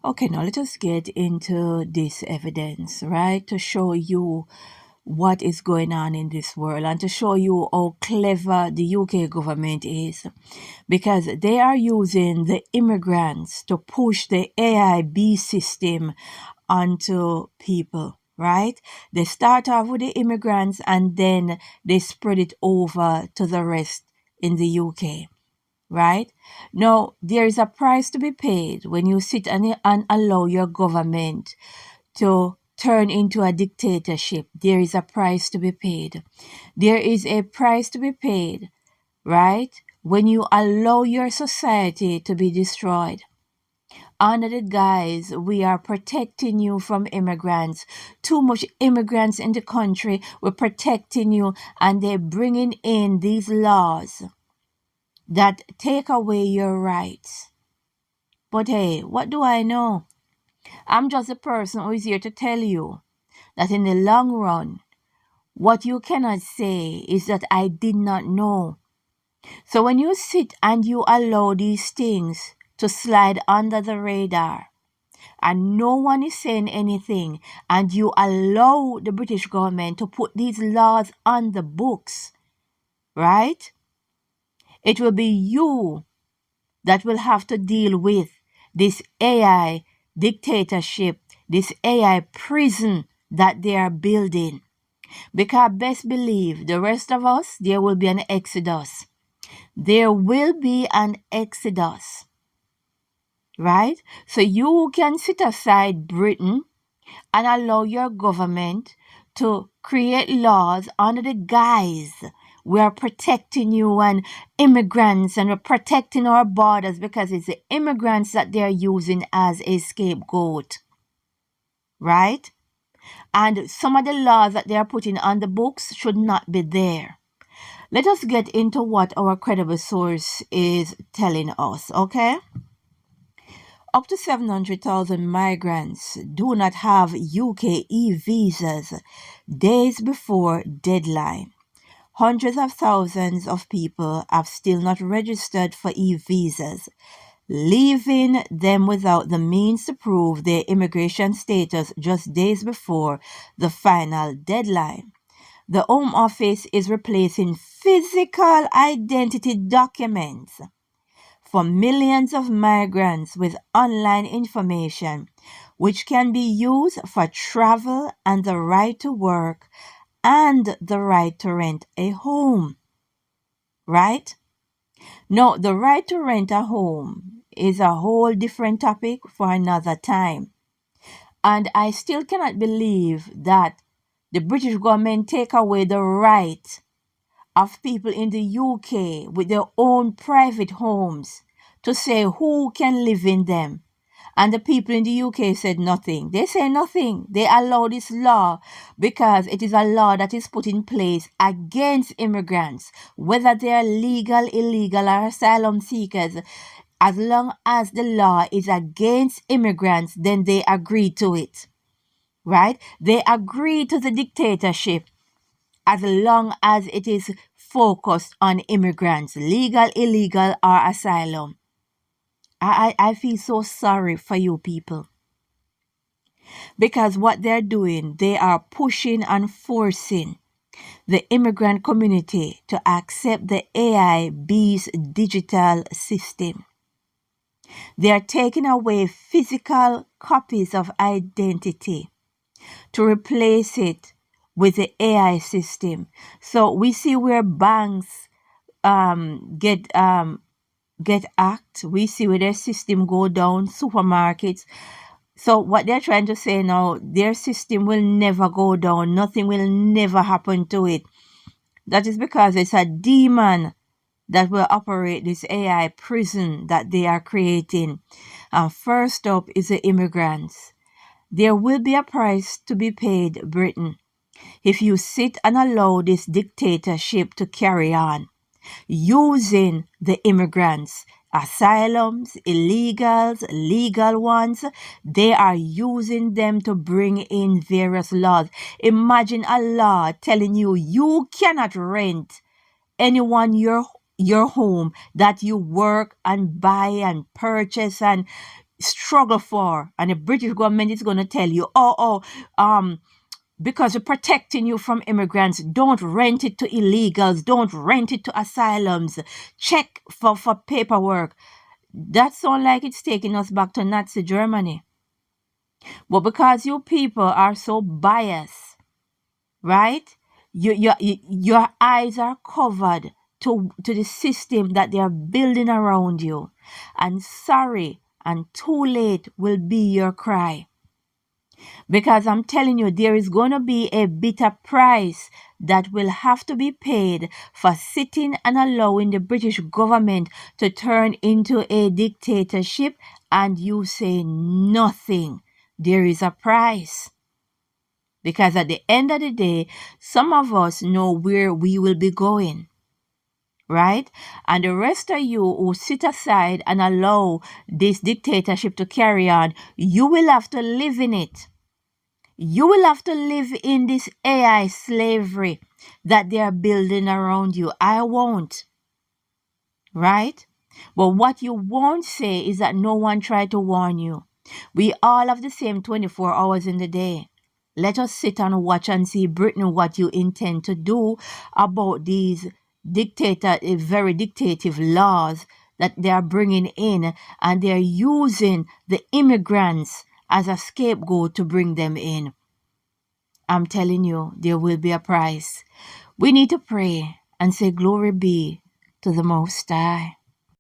Okay, now let us get into this evidence, right? To show you what is going on in this world and to show you how clever the UK government is, because they are using the immigrants to push the AIB system onto people, right? They start off with the immigrants and then they spread it over to the rest in the UK. Right? Now, there is a price to be paid when you sit and allow your government to turn into a dictatorship. There is a price to be paid. There is a price to be paid, right? When you allow your society to be destroyed. Under the guise, we are protecting you from immigrants. Too much immigrants in the country, we're protecting you, and they're bringing in these laws that take away your rights. But hey, what do I know? I'm just a person who is here to tell you that in the long run, what you cannot say is that I did not know. So when you sit and you allow these things to slide under the radar, and no one is saying anything, and you allow the British government to put these laws on the books, right? It will be you that will have to deal with this AI dictatorship, this AI prison that they are building. Because best believe the rest of us, there will be an exodus. There will be an exodus. Right? So you can sit aside Britain and allow your government to create laws under the guise we are protecting you and immigrants, and we're protecting our borders because it's the immigrants that they're using as a scapegoat. Right? And some of the laws that they are putting on the books should not be there. Let us get into what our credible source is telling us, okay? Up to 700,000 migrants do not have UK e-visas days before deadline. Hundreds of thousands of people have still not registered for e-visas, leaving them without the means to prove their immigration status just days before the final deadline. The Home Office is replacing physical identity documents for millions of migrants with online information, which can be used for travel and the right to work and the right to rent a home. Right? Now, the right to rent a home is a whole different topic for another time. And I still cannot believe that the British government take away the right of people in the UK with their own private homes to say who can live in them. And the people in the UK said nothing. They say nothing. They allow this law because it is a law that is put in place against immigrants, whether they are legal, illegal, or asylum seekers. As long as the law is against immigrants, then they agree to it. Right? They agree to the dictatorship as long as it is focused on immigrants, legal, illegal, or asylum. I feel so sorry for you people. Because what they're doing, they are pushing and forcing the immigrant community to accept the AIB's digital system. They are taking away physical copies of identity to replace it with the AI system. So we see where banks get hacked. We see where their system go down, supermarkets. So what they're trying to say now, their system will never go down. Nothing will never happen to it. That is because it's a demon that will operate this AI prison that they are creating. And first up is the immigrants. There will be a price to be paid, Britain, if you sit and allow this dictatorship to carry on, using the immigrants, asylums, illegals, legal ones. They are using them to bring in various laws. Imagine a law telling you you cannot rent anyone your home that you work and buy and purchase and struggle for, and the British government is going to tell you, because we're protecting you from immigrants, don't rent it to illegals, don't rent it to asylums, check for paperwork. That sounds like it's taking us back to Nazi Germany. But because you people are so biased, right? Your eyes are covered to the system that they are building around you. And sorry and too late will be your cry. Because I'm telling you, there is going to be a bitter price that will have to be paid for sitting and allowing the British government to turn into a dictatorship, and you say nothing. There is a price. Because at the end of the day, some of us know where we will be going. Right? And the rest of you who sit aside and allow this dictatorship to carry on, you will have to live in it. You will have to live in this AI slavery that they are building around you. I won't. Right? But what you won't say is that no one tried to warn you. We all have the same 24 hours in the day. Let us sit and watch and see, Britain, what you intend to do about these very dictative laws that they are bringing in, and they are using the immigrants as a scapegoat to bring them in. I'm telling you, there will be a price. We need to pray and say, glory be to the Most High.